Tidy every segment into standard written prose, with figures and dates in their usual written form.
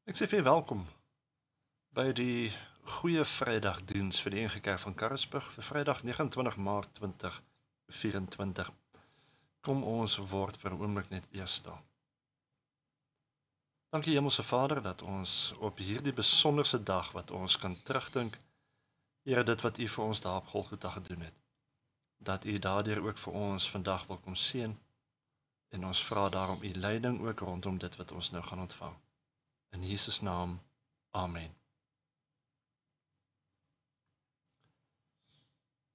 Ek sê vir welkom by die Goeie Vrydagdiens vir die NG Kerk van Karasburg vir Vrydag 29 Maart 2024. Kom ons word vir 'n oomblik net eers stil. Dankie Hemelse Vader dat ons op hierdie besonderse dag wat ons kan terugdink, Here, dit wat U vir ons daar op Golgotha gedoen het, dat U daardeur ook vir ons vandag wil kom seën en ons vra daarom U leiding ook rondom dit wat ons nou gaan ontvang. In Jesus naam, amen.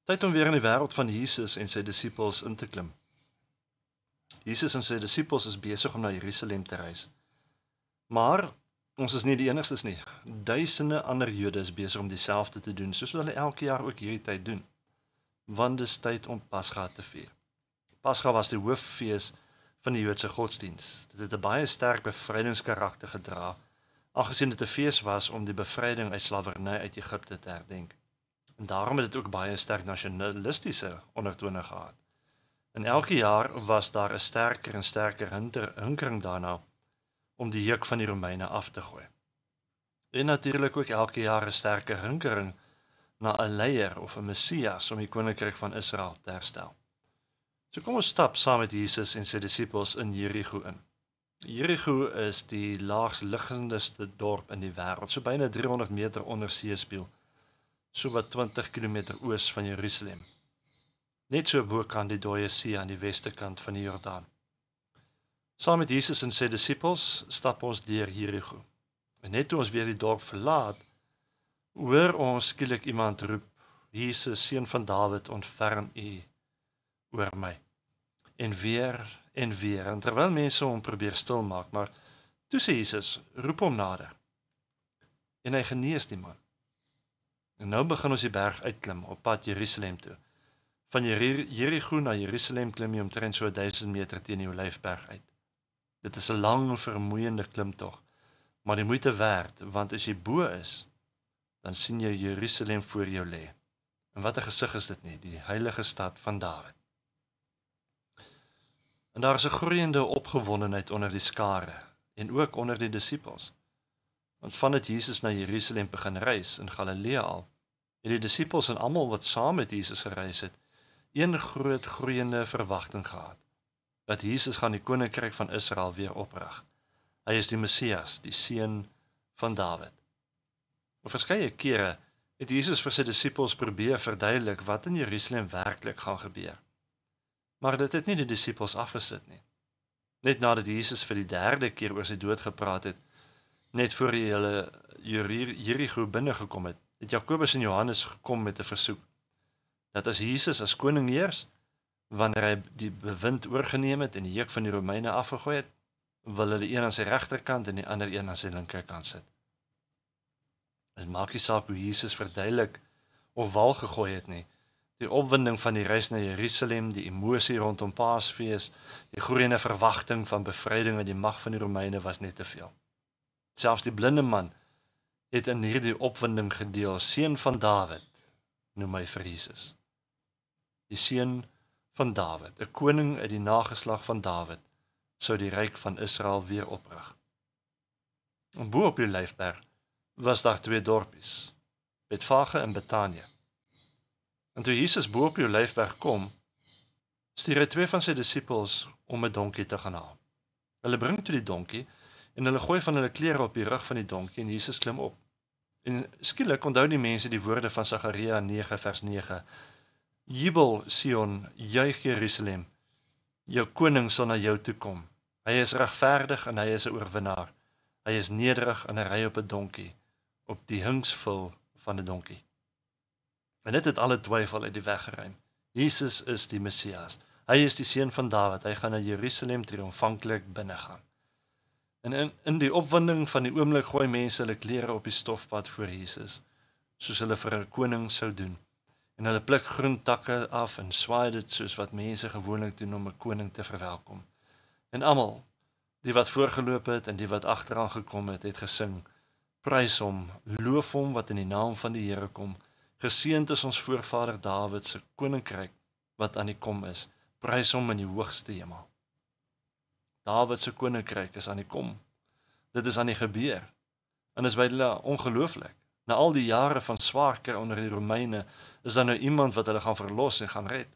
Tyd om weer in die wêreld van Jesus en sy disippels in te klim. Jesus en sy disippels is besig om na Jerusalem te reis. Maar ons is nie die enigstes nie. Duisende ander Jode is besig om dieselfde te doen, soos wat hulle elke jaar ook hierdie tyd doen. Want dis tyd om Pasga te vier. Pasga was die hooffees van die Joodse godsdiens. Dit het 'n baie sterk bevrydingskarakter gedra, aangesien dit 'n fees was om die bevryding uit slawerny uit Egipte te herdenk. En daarom het dit ook baie sterk nasionalistiese ondertone gehad. En elke jaar was daar 'n sterker en sterker hinkering daarna om die juk van die Romeine af te gooi. En natuurlik ook elke jaar 'n sterker hinkering na 'n leier of 'n Messias om die koninkryk van Israel te herstel. So kom ons stap saam met Jesus en sy disippels in Jerigo in. Jerigo is die laagsliggendste dorp in die wêreld, so byna 300 meter onder seespieël, so wat 20 km oos van Jerusalem. Net so bokant die Dooie See aan die weste kant van die Jordaan. Saam met Jesus en sy disippels stap ons deur Jerigo. En net toe ons weer die dorp verlaat, hoor ons skielik iemand roep, Jesus, seun van Dawid, ontferm U oor my. En weer, en terwyl mense hom probeer stilmaak, maar toe sê Jesus, roep hom nader. En hy genees die man. En nou begin ons die berg uitklim op pad Jerusalem toe. Van Jerigo na Jerusalem klim jy omtrent so 1000 meter teen die Olyfberg uit. Dit is 'n lang en vermoeiende klimtog, maar die moeite werd, want as jy bo is, dan sien jy Jerusalem voor jou lê. En wat 'n gesig is dit nie, die heilige stad van Dawid. En daar is 'n groeiende opgewondenheid onder die skare, en ook onder die disippels. Want vandat Jesus na Jerusalem begin reis in Galilea al, het die disippels en almal wat saam met Jesus gereis het, een groot groeiende verwagting gehad, dat Jesus gaan die koninkryk van Israel weer oprig. Hy is die Messias, die seun van Dawid. Op verskeie kere het Jesus vir sy disippels probeer verduidelik wat in Jerusalem werklik gaan gebeur. Maar dit het nie die disippels afgesit nie. Net nadat Jesus vir die 3de keer oor sy dood gepraat het, net voor hulle Jerigo binnegekom het, het Jakobus en Johannes gekom met 'n versoek, dat as Jesus as koning heers, wanneer hy die bewind oorgeneem het en die juk van die Romeine afgegooi het, wil hulle een aan sy regterkant en die ander een aan sy linkerkant sit. Dit maak nie saak hoe Jesus verduidelik of wal gegooi het nie. Die opwinding van die reis na Jerusalem, die emosie rondom Paasfees, die groeiende verwagting van bevryding uit die mag van die Romeine was net te veel. Selfs die blinde man het in hierdie opwinding gedeel, seun van Dawid, noem hy vir Jesus. Die seun van Dawid, 'n koning uit die nageslag van Dawid, sou die ryk van Israel weer oprig. En bo op die Olyfberg was daar 2 dorpies, Betfage en Betanië. En toe Jesus bo op die Olyfberg kom, stuur hy 2 van sy disippels om 'n donkie te gaan haal. Hulle bring toe die donkie en hulle gooi van hulle klere op die rug van die donkie en Jesus klim op. En skielik onthou die mense die woorde van Sagaria 9 vers 9. Jubel Sion, juig Jerusalem, jou koning sal na jou toe kom. Hy is regverdig en hy is 'n oorwinnaar. Hy is nederig en hy ry op 'n donkie, op die hingsvul van 'n donkie. En dit het alle twyfel uit die weg geruim. Jesus is die Messias. Hy is die seun van Dawid. Hy gaan na Jerusalem triomfantlik binnegaan. En in die opwinding van die oomblik gooi mense hulle klere op die stofpad voor Jesus, soos hulle vir 'n koning sou doen. En hulle pluk groentakke af en swaai dit soos wat mense gewoonlik doen om 'n koning te verwelkom. En almal, die wat voorgeloop het en die wat agteraan gekom het, het gesing, prys hom, loof hom wat in die naam van die Here kom, geseënd is ons voorvader Dawid se koninkryk wat aan die kom is, prys hom in die hoogste hemel. Dawid se koninkryk is aan die kom. Dit is aan die gebeur. En is by hulle ongelooflik. Na al die jare van swaar kry onder die Romeine, is daar nou iemand wat hulle gaan verlos en gaan red.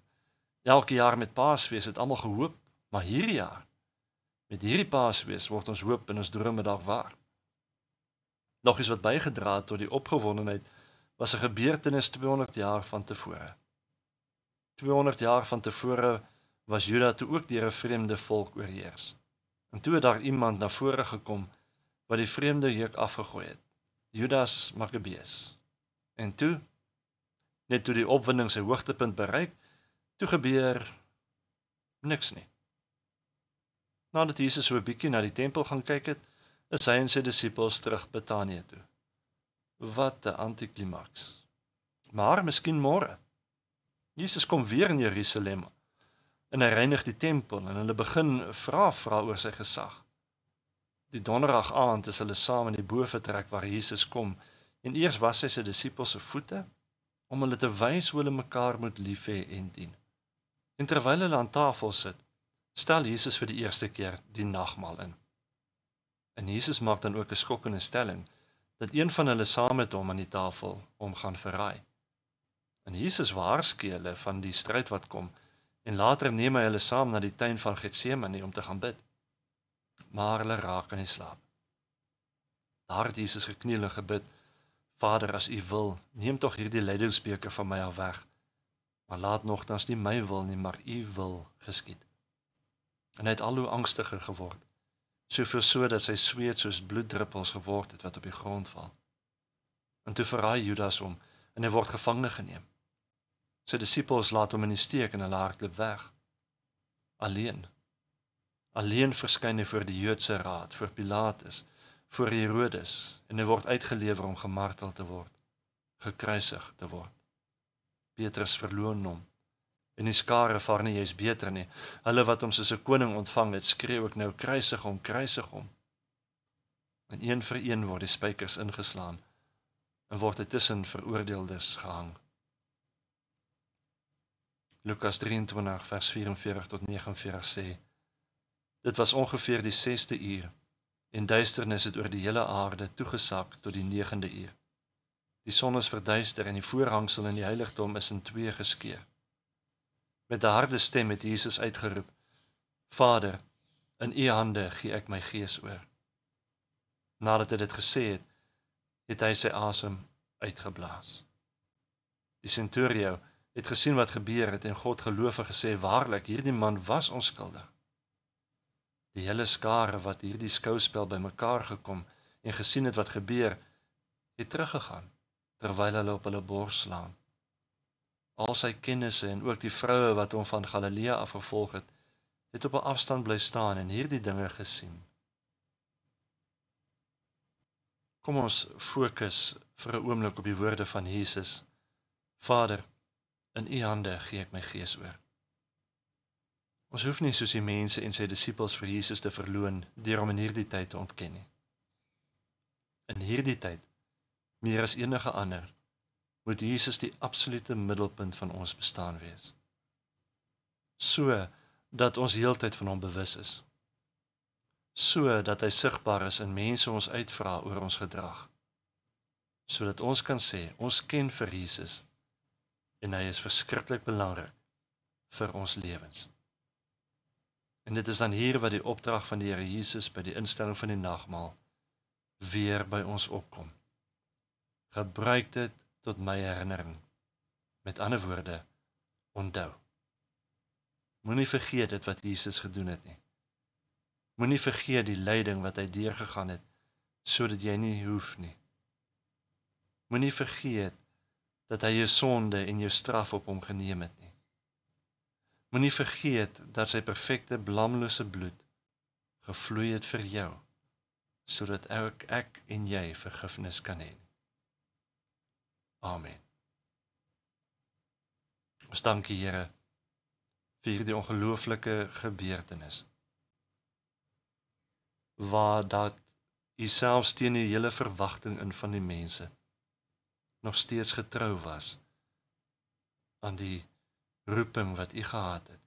Elke jaar met Paasfees het almal gehoop, maar hierdie jaar, met hierdie Paasfees, word ons hoop en ons drome dalk waar. Nog iets wat bygedra het tot die opgewondenheid, was 'n gebeurtenis 200 jaar van tevore. 200 jaar van tevore was Juda toe ook deur 'n vreemde volk oorheers. En toe het daar iemand na vore gekom wat die vreemde juk afgegooi het. Judas Makkabeus. En toe, net toe die opwinding sy hoogtepunt bereik, toe gebeur niks nie. Nadat Jesus so 'n bietjie na die tempel gaan kyk het, is hy en sy disippels terug Betanië toe. Wat 'n antiklimaks. Maar miskien môre. Jesus kom weer in Jerusalem en hy reinig die tempel en hulle begin vra oor sy gesag. Die donderdag aand is hulle saam in die boefretrek waar Jesus kom en eers was hy sy disippels se voete om hulle te wys hoe hulle mekaar moet lief hê en dien. En terwyl hulle aan tafel sit, stel Jesus vir die eerste keer die nagmaal in. En Jesus maak dan ook 'n skokkende stelling dat een van hulle saam met hom aan die tafel hom gaan verraai. En Jesus waarsku hulle van die stryd wat kom en later neem hy hulle saam na die tuin van Getsemane om te gaan bid. Maar hulle raak aan die slaap. Daar het Jesus gekniel en gebid: Vader, as U wil, neem tog hierdie lydingsbeker van my af weg. Maar laat nogtans nie my wil nie, maar U wil geskied. En hy het al hoe angstiger geword, soveel so dat sy sweet soos bloeddruppels geword het wat op die grond val. En toe verraai Judas hom en hy word gevange geneem. Sy disippels laat hom in die steek en hulle hardloop weg. Alleen verskyn hy voor die Joodse raad, voor Pilatus, voor Herodes, en hy word uitgelewer om gemartel te word, gekruisig te word. Petrus verloon hom, en die skare vaar nie juist beter nie. Hulle wat hom soos 'n koning ontvang het, skreeu ook nou: kruisig hom, kruisig hom. En een vir een word die spykers ingeslaan, en word hy tussen veroordeeldes gehang. Lukas 23 vers 44 tot 49 sê: Dit was ongeveer die 6de uur, en duisternis het oor die hele aarde toegesak tot die 9de uur. Die son is verduister en die voorhangsel in die heiligdom is in twee geskeur. Met 'n harde stem het Jesus uitgeroep: Vader, in U hande gee ek my gees oor. Nadat hy dit gesê het, het hy sy asem uitgeblaas. Die centurio het gesien wat gebeur het en God geloofig gesê: Waarlik, hierdie man was onskuldig. Die hele skare wat hierdie skouspel bymekaar gekom en gesien het wat gebeur, het teruggegaan, terwyl hulle op hulle bors slaan. Al sy kennisse en ook die vroue wat hom van Galilea af gevolg het op 'n afstand bly staan en hierdie dinge gesien. Kom ons fokus vir 'n oomblik op die woorde van Jesus: Vader, in U hande gee ek my gees oor. Ons hoef nie soos die mense en sy disippels vir Jesus te verloon deur hom in hierdie tyd te ontken nie. In hierdie tyd, meer as enige ander, moet Jesus die absolute middelpunt van ons bestaan wees. So dat ons heeltyd van hom bewus is. So dat hy sigbaar is en mense ons uitvra oor ons gedrag. Sodat ons kan sê, ons ken vir Jesus en hy is verskriklik belangrik vir ons lewens. En dit is dan hier wat die opdrag van die Here Jesus by die instelling van die nagmaal weer by ons opkom. Gebruik dit tot my herinnering. Met ander woorde, onthou. Moenie vergeet dit wat Jesus gedoen het nie. Moenie vergeet die lyding wat hy deurgegaan het, sodat jy nie hoef nie. Moenie vergeet dat hy jou sonde en jou straf op hom geneem het nie. Moenie vergeet dat sy perfekte blamlose bloed gevloei het vir jou, sodat ek en jy vergifnis kan hê. Amen. Ons dank U, Here, vir hierdie ongelooflike gebeurtenis, waar dat U selfs teen die hele verwagting in van die mense nog steeds getrou was aan die roeping wat U gehad het,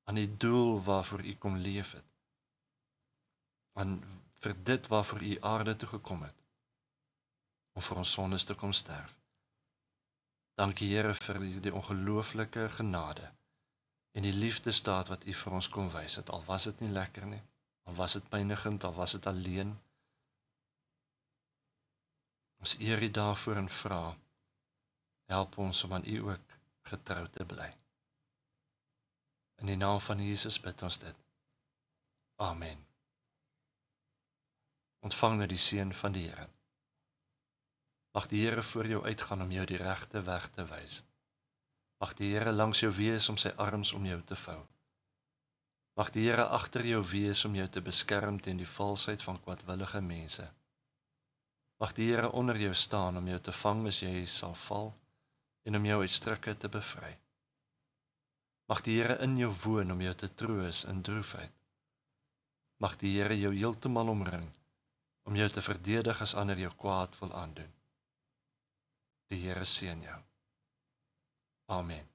aan die doel waarvoor U kom leef het, aan vir dit waarvoor U aarde toe gekom het, om vir ons sondes te kom sterf. Dankie Here vir die ongelooflike genade en die liefdesdaad wat U vir ons kom wys het, al was dit nie lekker nie, al was dit pynigend, al was dit alleen. Ons eer U daarvoor en vra, help ons om aan U ook getrou te bly. In die naam van Jesus bid ons dit. Amen. Ontvang nou die seën van die Here. Mag die Here voor jou uitgaan om jou die regte weg te wys. Mag die Here langs jou wees om sy arms om jou te vou. Mag die Here agter jou wees om jou te beskerm teen die valsheid van kwaadwillige mense. Mag die Here onder jou staan om jou te vang as jy sal val en om jou uit strikke te bevry. Mag die Here in jou woon om jou te troos in droefheid. Mag die Here jou heeltemal omring om jou te verdedig as ander jou kwaad wil aandoen. Die Here seën jou. Amen.